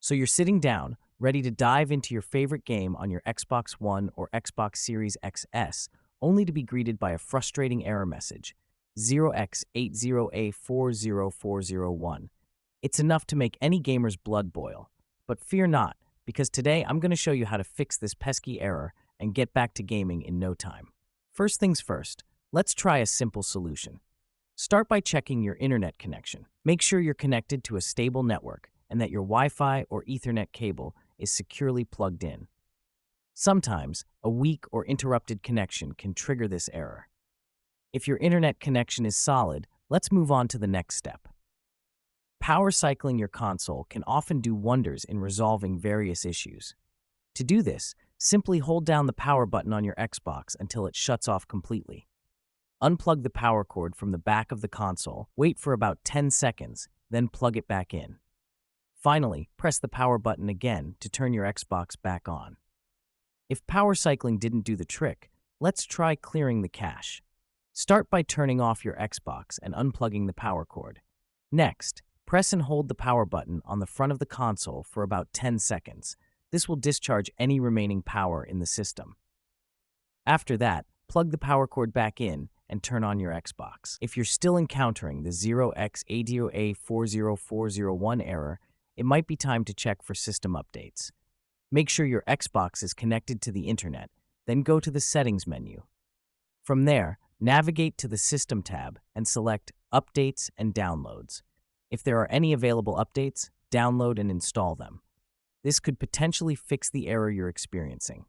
So you're sitting down, ready to dive into your favorite game on your Xbox One or Xbox Series XS, only to be greeted by a frustrating error message, 0X80A40401. It's enough to make any gamer's blood boil. But fear not, because today I'm going to show you how to fix this pesky error and get back to gaming in no time. First things first, let's try a simple solution. Start by checking your internet connection. Make sure you're connected to a stable network and that your Wi-Fi or Ethernet cable is securely plugged in. Sometimes, a weak or interrupted connection can trigger this error. If your internet connection is solid, let's move on to the next step. Power cycling your console can often do wonders in resolving various issues. To do this, simply hold down the power button on your Xbox until it shuts off completely. Unplug the power cord from the back of the console, wait for about 10 seconds, then plug it back in. Finally, press the power button again to turn your Xbox back on. If power cycling didn't do the trick, let's try clearing the cache. Start by turning off your Xbox and unplugging the power cord. Next, press and hold the power button on the front of the console for about 10 seconds. This will discharge any remaining power in the system. After that, plug the power cord back in and turn on your Xbox. If you're still encountering the 0X80A40401 error, it might be time to check for system updates. Make sure your Xbox is connected to the internet, then go to the Settings menu. From there, navigate to the System tab and select Updates and Downloads. If there are any available updates, download and install them. This could potentially fix the error you're experiencing.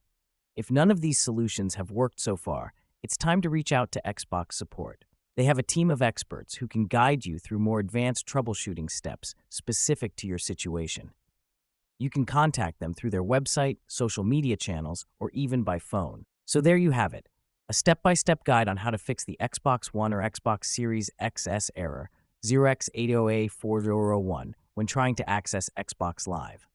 If none of these solutions have worked so far, it's time to reach out to Xbox support. They have a team of experts who can guide you through more advanced troubleshooting steps specific to your situation. You can contact them through their website, social media channels, or even by phone. So there you have it, a step-by-step guide on how to fix the Xbox One or Xbox Series XS error, 0X80A401, when trying to access Xbox Live.